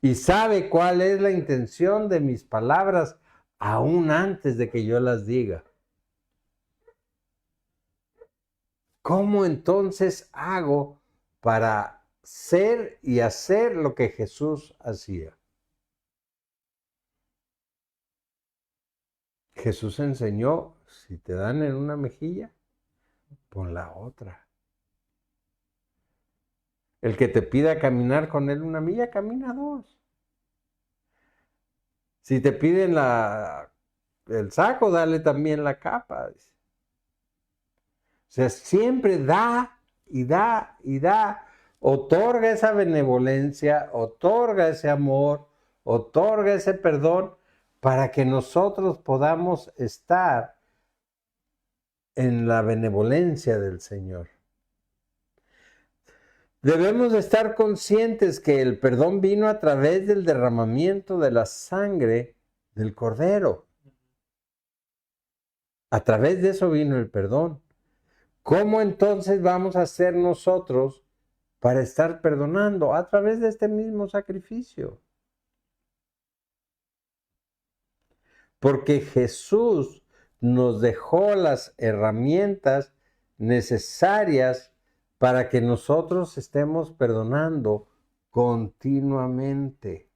Y sabe cuál es la intención de mis palabras aún antes de que yo las diga. ¿Cómo entonces hago para ser y hacer lo que Jesús hacía? Jesús enseñó, si te dan en una mejilla, pon la otra. El que te pida caminar con él una milla, camina dos. Si te piden el saco, dale también la capa. O sea, siempre da y da y da. Otorga esa benevolencia, otorga ese amor, otorga ese perdón para que nosotros podamos estar en la benevolencia del Señor. Debemos de estar conscientes que el perdón vino a través del derramamiento de la sangre del Cordero. A través de eso vino el perdón. ¿Cómo entonces vamos a hacer nosotros para estar perdonando? A través de este mismo sacrificio. Porque Jesús nos dejó las herramientas necesarias para que nosotros estemos perdonando continuamente.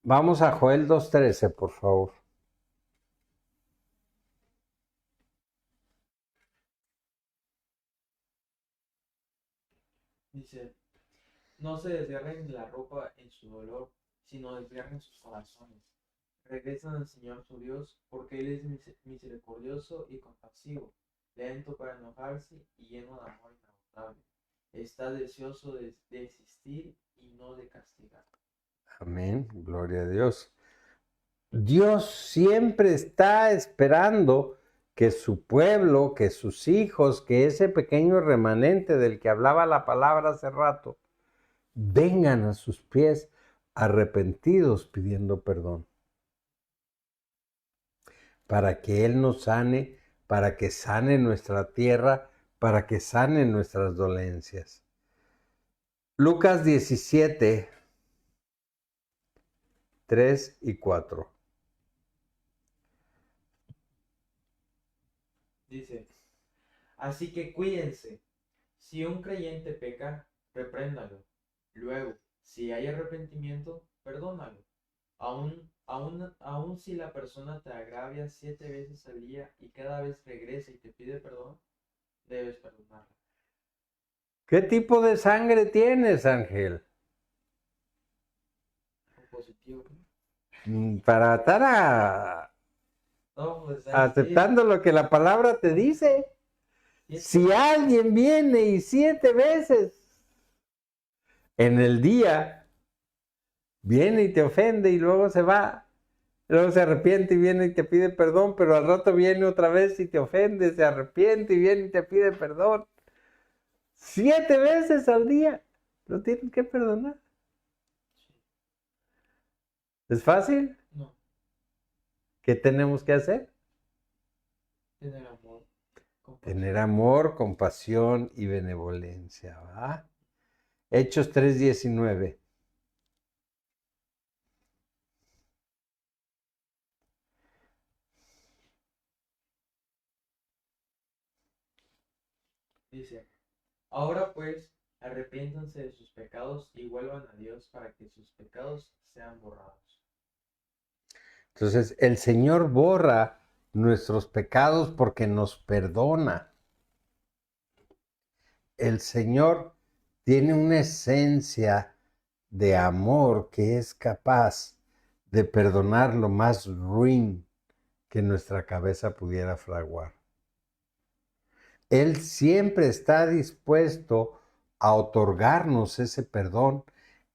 Vamos a Joel 2:13, por favor. Dice, no se desgarren la ropa en su dolor, sino desgarren sus corazones. Regresan al Señor su Dios, porque Él es misericordioso y compasivo, lento para enojarse y lleno de amor inagotable. Está deseoso de desistir y no de castigar. Amén, gloria a Dios. Dios siempre está esperando que su pueblo, que sus hijos, que ese pequeño remanente del que hablaba la palabra hace rato, vengan a sus pies arrepentidos pidiendo perdón. Para que Él nos sane, para que sane nuestra tierra, para que sane nuestras dolencias. Lucas 17, 3 y 4. Dice, así que cuídense. Si un creyente peca, repréndalo. Luego, si hay arrepentimiento, perdónalo. Aún si la persona te agravia 7 veces al día y cada vez regresa y te pide perdón, debes perdonarla. ¿Qué tipo de sangre tienes, Ángel? Positivo. Para estar No, pues aceptando lo que la palabra te dice. Si alguien viene y 7 veces en el día viene y te ofende y luego se va, luego se arrepiente y viene y te pide perdón, pero al rato viene otra vez y te ofende, se arrepiente y viene y te pide perdón. 7 veces al día lo tienes que perdonar. ¿Es fácil? No, ¿Qué tenemos que hacer? tener amor. Tener amor, compasión y benevolencia, ¿va? Hechos 3:19. Dice, ahora pues, Arrepiéntanse de sus pecados y vuelvan a Dios para que sus pecados sean borrados. Entonces, el Señor borra nuestros pecados porque nos perdona. El Señor tiene una esencia de amor que es capaz de perdonar lo más ruin que nuestra cabeza pudiera fraguar. Él siempre está dispuesto a otorgarnos ese perdón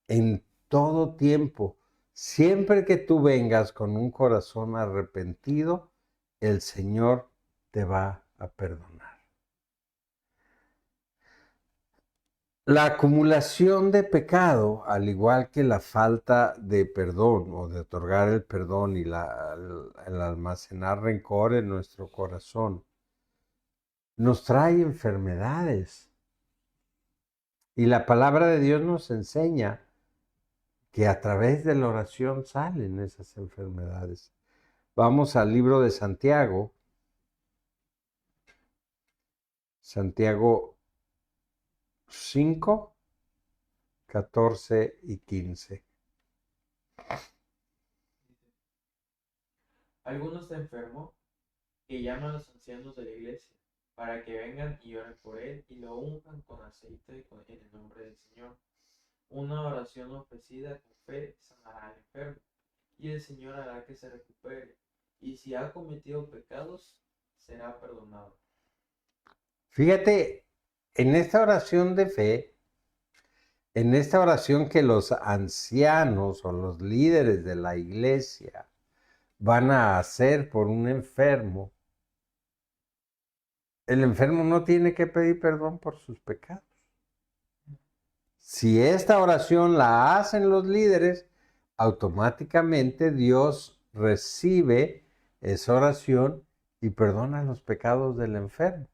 en todo tiempo. Siempre que tú vengas con un corazón arrepentido, el Señor te va a perdonar. La acumulación de pecado, al igual que la falta de perdón o de otorgar el perdón y el almacenar rencor en nuestro corazón, nos trae enfermedades. Y la palabra de Dios nos enseña que a través de la oración salen esas enfermedades. Vamos al libro de Santiago, Santiago 5, 14 y 15. Alguno está enfermo, que llama a los ancianos de la iglesia, para que vengan y oren por él y lo unjan con aceite en el nombre del Señor. Una oración ofrecida con fe sanará al enfermo, y el Señor hará que se recupere, y si ha cometido pecados, será perdonado. Fíjate, en esta oración de fe, en esta oración que los ancianos o los líderes de la iglesia van a hacer por un enfermo, el enfermo no tiene que pedir perdón por sus pecados. Si esta oración la hacen los líderes, automáticamente Dios recibe esa oración y perdona los pecados del enfermo.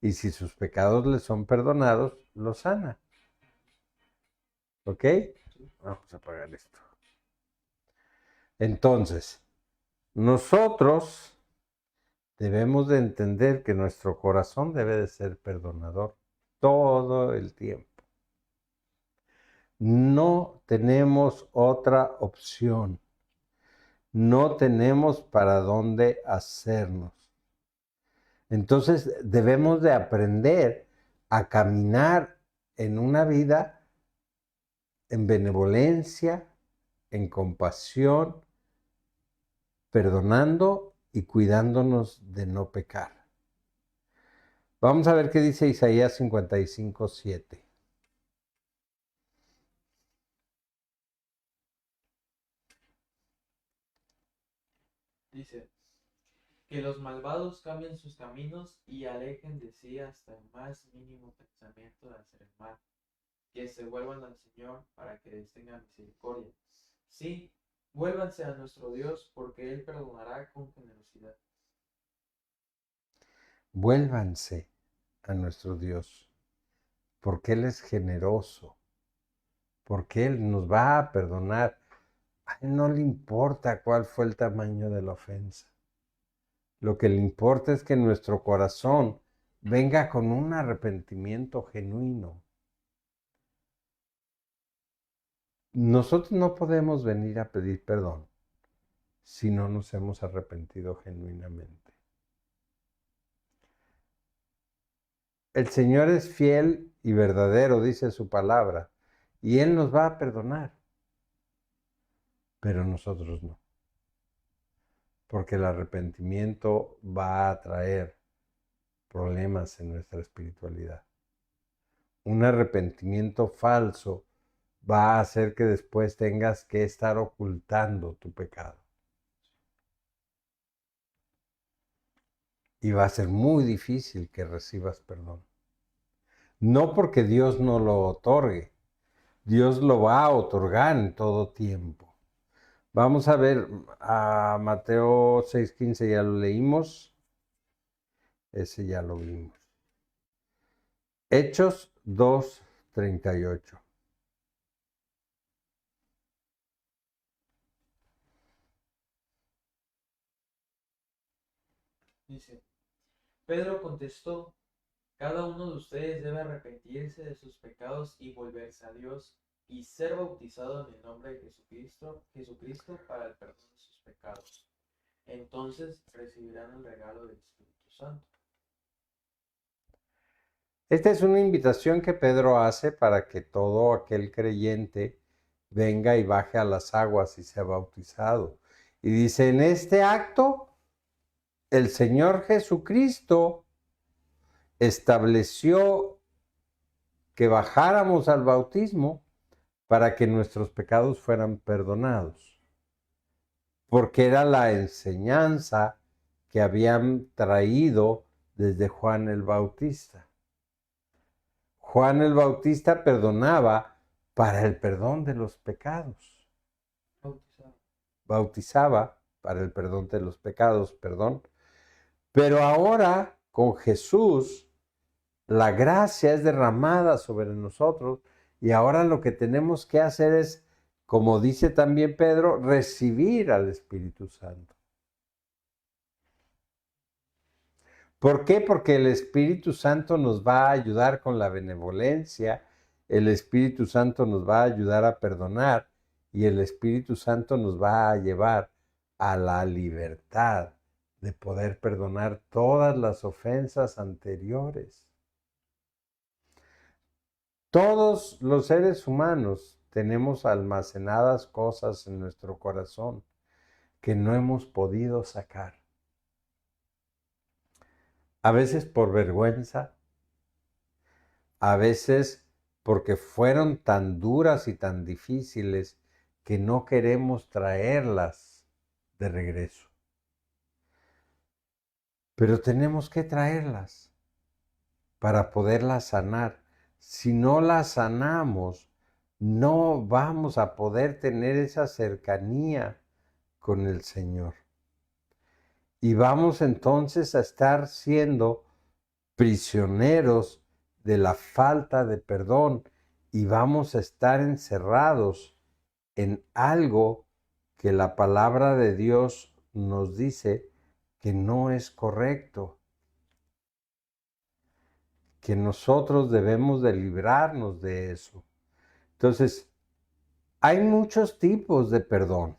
Y si sus pecados le son perdonados, lo sana. ¿Ok? Vamos a apagar esto. Entonces, nosotros debemos de entender que nuestro corazón debe de ser perdonador todo el tiempo. No tenemos otra opción. No tenemos para dónde hacernos. Entonces debemos de aprender a caminar en una vida en benevolencia, en compasión, perdonando y cuidándonos de no pecar. Vamos a ver qué dice Isaías 55, 7. Dice, que los malvados cambien sus caminos y alejen de sí hasta el más mínimo pensamiento de hacer el mal, que se vuelvan al Señor para que les tenga misericordia. Sí, vuélvanse a nuestro Dios, porque Él perdonará con generosidad. Vuélvanse a nuestro Dios, porque Él es generoso, porque Él nos va a perdonar. A Él no le importa cuál fue el tamaño de la ofensa. Lo que le importa es que nuestro corazón venga con un arrepentimiento genuino. Nosotros no podemos venir a pedir perdón si no nos hemos arrepentido genuinamente. El Señor es fiel y verdadero, dice su palabra, y Él nos va a perdonar, pero nosotros no, porque el arrepentimiento va a traer problemas en nuestra espiritualidad. Un arrepentimiento falso va a hacer que después tengas que estar ocultando tu pecado. Y va a ser muy difícil que recibas perdón. No porque Dios no lo otorgue, Dios lo va a otorgar en todo tiempo. Vamos a ver a Mateo 6:15, ya lo leímos. Ese ya lo vimos. Hechos 2:38. Dice, Pedro contestó, Cada uno de ustedes debe arrepentirse de sus pecados y volverse a Dios y ser bautizado en el nombre de Jesucristo para el perdón de sus pecados. Entonces recibirán el regalo del Espíritu Santo. Esta es una invitación que Pedro hace para que todo aquel creyente venga y baje a las aguas y sea bautizado. Y dice, en este acto, el Señor Jesucristo estableció que bajáramos al bautismo para que nuestros pecados fueran perdonados, porque era la enseñanza que habían traído desde Juan el Bautista. Juan el Bautista perdonaba para el perdón de los pecados. Bautizaba para el perdón de los pecados, perdón. Pero ahora, con Jesús, la gracia es derramada sobre nosotros y ahora lo que tenemos que hacer es, como dice también Pedro, recibir al Espíritu Santo. ¿Por qué? Porque el Espíritu Santo nos va a ayudar con la benevolencia, el Espíritu Santo nos va a ayudar a perdonar y el Espíritu Santo nos va a llevar a la libertad de poder perdonar todas las ofensas anteriores. Todos los seres humanos tenemos almacenadas cosas en nuestro corazón que no hemos podido sacar. A veces por vergüenza, a veces porque fueron tan duras y tan difíciles que no queremos traerlas de regreso. Pero tenemos que traerlas para poderlas sanar. Si no las sanamos, no vamos a poder tener esa cercanía con el Señor. Y vamos entonces a estar siendo prisioneros de la falta de perdón y vamos a estar encerrados en algo que la palabra de Dios nos dice que no es correcto, que nosotros debemos de librarnos de eso. Entonces, hay muchos tipos de perdón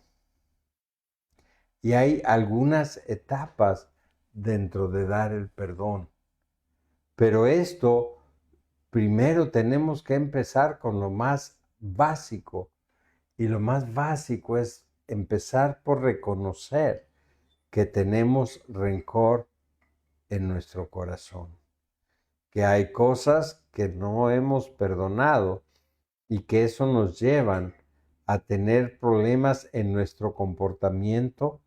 y hay algunas etapas dentro de dar el perdón. Pero esto, primero tenemos que empezar con lo más básico. Y lo más básico es empezar por reconocer que tenemos rencor en nuestro corazón. Que hay cosas que no hemos perdonado y que eso nos llevan a tener problemas en nuestro comportamiento,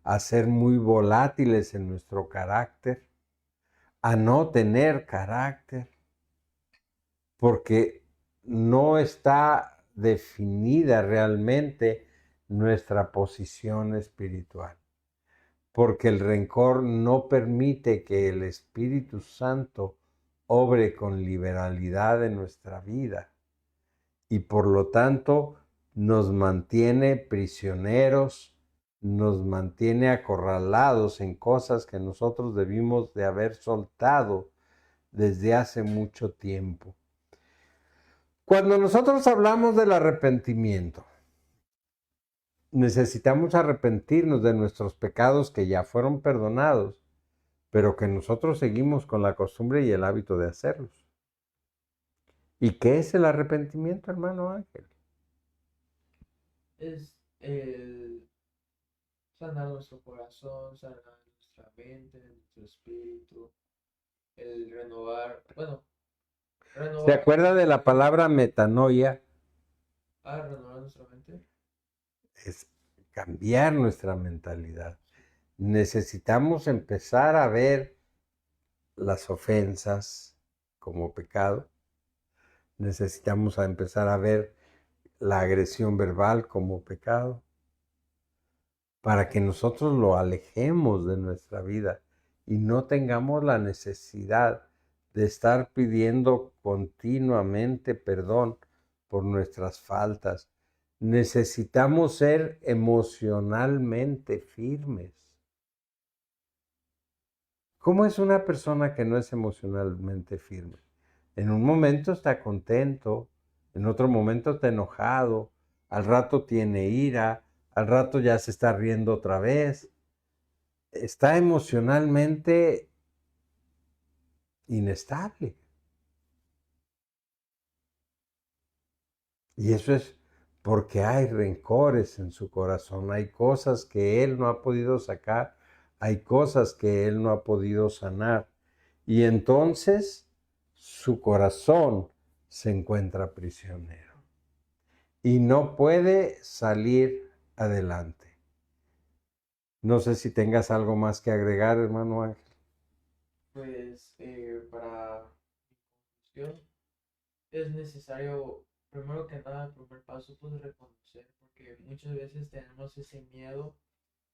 a ser muy volátiles en nuestro carácter, a no tener carácter, porque no está definida realmente nuestra posición espiritual, porque el rencor no permite que el Espíritu Santo obre con liberalidad en nuestra vida y por lo tanto nos mantiene prisioneros, nos mantiene acorralados en cosas que nosotros debimos de haber soltado desde hace mucho tiempo. Cuando nosotros hablamos del arrepentimiento, necesitamos arrepentirnos de nuestros pecados que ya fueron perdonados, pero que nosotros seguimos con la costumbre y el hábito de hacerlos. ¿Y qué es el arrepentimiento, hermano Ángel? Es el sanar nuestro corazón, sanar nuestra mente, nuestro espíritu, el renovar, bueno, ¿Se renovar, acuerda de la palabra metanoia? renovar nuestra mente. Es cambiar nuestra mentalidad. Necesitamos empezar a ver las ofensas como pecado. Necesitamos empezar a ver la agresión verbal como pecado, para que nosotros lo alejemos de nuestra vida y no tengamos la necesidad de estar pidiendo continuamente perdón por nuestras faltas. Necesitamos ser emocionalmente firmes. ¿Cómo es una persona que no es emocionalmente firme? En un momento está contento, en otro momento está enojado, al rato tiene ira, al rato ya se está riendo otra vez. Está emocionalmente inestable. Y eso es porque hay rencores en su corazón, hay cosas que él no ha podido sacar, hay cosas que él no ha podido sanar. Y entonces su corazón se encuentra prisionero y no puede salir adelante. No sé si tengas algo más que agregar, hermano Ángel. Pues para mi conclusión, es necesario, primero que nada, el primer paso, pues reconocer, porque muchas veces tenemos ese miedo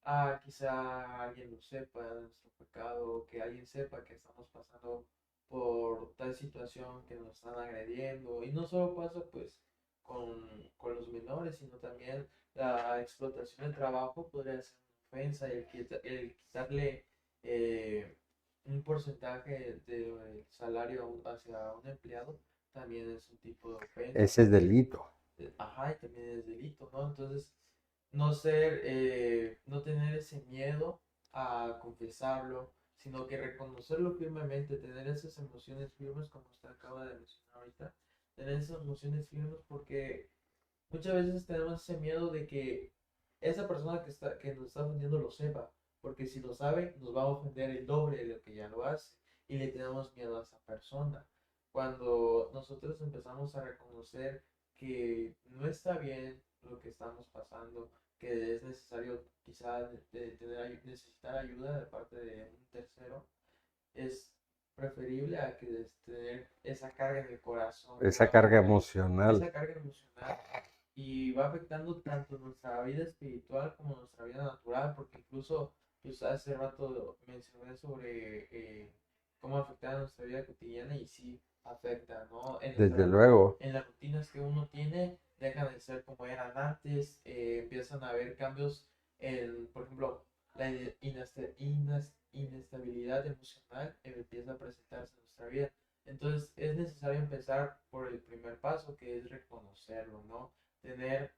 a quizá alguien lo sepa, nuestro pecado, que alguien sepa que estamos pasando por tal situación, que nos están agrediendo. Y no solo pasa pues con los menores, sino también la explotación del trabajo podría ser una ofensa, el quitarle un porcentaje del salario hacia un empleado también es un tipo de ofensa, Ese es porque, delito. ajá, y también es delito, ¿no? Entonces, no tener ese miedo a confesarlo, sino que reconocerlo firmemente, tener esas emociones firmes, como usted acaba de mencionar ahorita, tener esas emociones firmes porque muchas veces tenemos ese miedo de que esa persona que nos está ofendiendo lo sepa, porque si lo sabe, nos va a ofender el doble de lo que ya lo hace, y le tenemos miedo a esa persona. Cuando nosotros empezamos a reconocer que no está bien lo que estamos pasando, que es necesario quizá necesitar ayuda de parte de un tercero, es preferible a que tener esa carga en el corazón que Esa va carga afectando, emocional. esa carga emocional, y va afectando tanto nuestra vida espiritual como nuestra vida natural, porque incluso pues hace rato mencioné sobre cómo afecta a nuestra vida cotidiana y sí afecta, ¿no? Desde luego. En las rutinas que uno tiene dejan de ser como eran antes, empiezan a haber cambios en, por ejemplo, la inestabilidad emocional empieza a presentarse en nuestra vida. Entonces es necesario empezar por el primer paso, que es reconocerlo, ¿no? Tener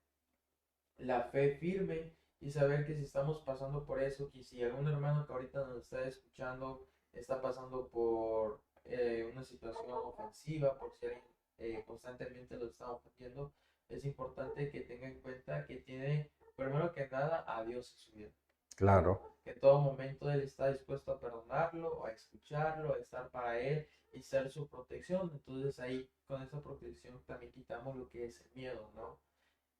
la fe firme y saber que si estamos pasando por eso, que si algún hermano que ahorita nos está escuchando está pasando por una situación ofensiva, por si alguien constantemente lo está ofendiendo, es importante que tenga en cuenta que tiene, primero que nada, a Dios en su vida. Claro. Que en todo momento Él está dispuesto a perdonarlo, a escucharlo, a estar para Él y ser su protección. Entonces ahí con esa protección también quitamos lo que es el miedo, ¿no?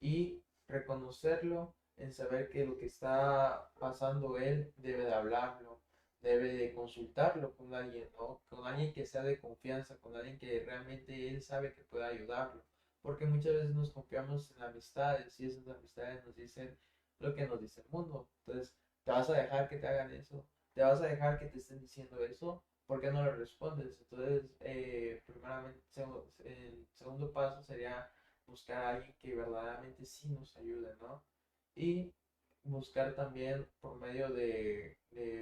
Y reconocerlo en saber que lo que está pasando Él debe de hablarlo, debe de consultarlo con alguien, ¿no? Con alguien que sea de confianza, con alguien que realmente Él sabe que pueda ayudarlo. Porque muchas veces nos confiamos en amistades y esas amistades nos dicen lo que nos dice el mundo. Entonces, ¿te vas a dejar que te hagan eso? ¿Te vas a dejar que te estén diciendo eso? ¿Por qué no le respondes? Entonces, primeramente, el segundo paso sería buscar a alguien que verdaderamente sí nos ayude, ¿no? Y buscar también por medio de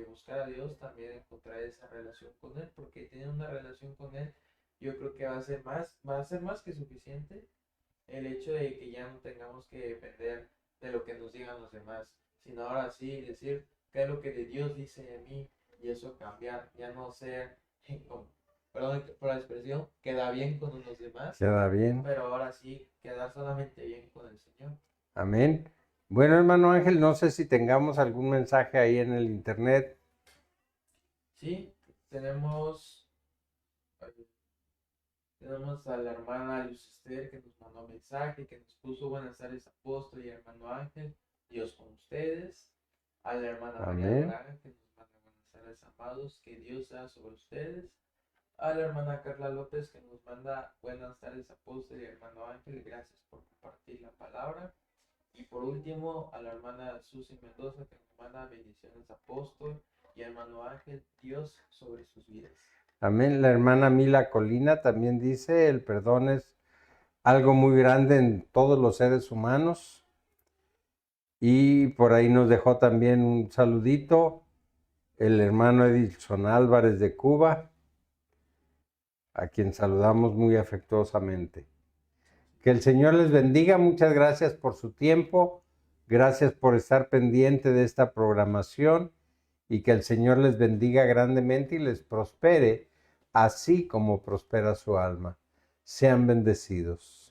buscar a Dios, también encontrar esa relación con Él, porque tener una relación con Él, yo creo que va a ser más que suficiente el hecho de que ya no tengamos que depender de lo que nos digan los demás, sino ahora sí decir qué es lo que de Dios dice de mí y eso cambiar, ya no ser, perdón por la expresión, queda bien con los demás, Queda bien. pero ahora sí quedar solamente bien con el Señor. Amén. Bueno, hermano Ángel, no sé si tengamos algún mensaje ahí en el internet. Sí, tenemos, tenemos a la hermana Luz Esther que nos mandó un mensaje, que nos puso buenas tardes apóstol y hermano Ángel, Dios con ustedes. A la hermana María Amén. Durán que nos manda buenas tardes amados, que Dios sea sobre ustedes. A la hermana Carla López que nos manda buenas tardes apóstol y hermano Ángel, gracias por compartir la palabra. Y por último, a la hermana Susi Mendoza que nos manda bendiciones apóstol y hermano Ángel, Dios sobre sus vidas. Amén. La hermana Mila Colina también dice, el perdón es algo muy grande en todos los seres humanos. Y por ahí nos dejó también un saludito. el hermano Edilson Álvarez de Cuba, a quien saludamos muy afectuosamente. Que el Señor les bendiga, muchas gracias por su tiempo, gracias por estar pendiente de esta programación y que el Señor les bendiga grandemente y les prospere, así como prospera su alma. Sean bendecidos.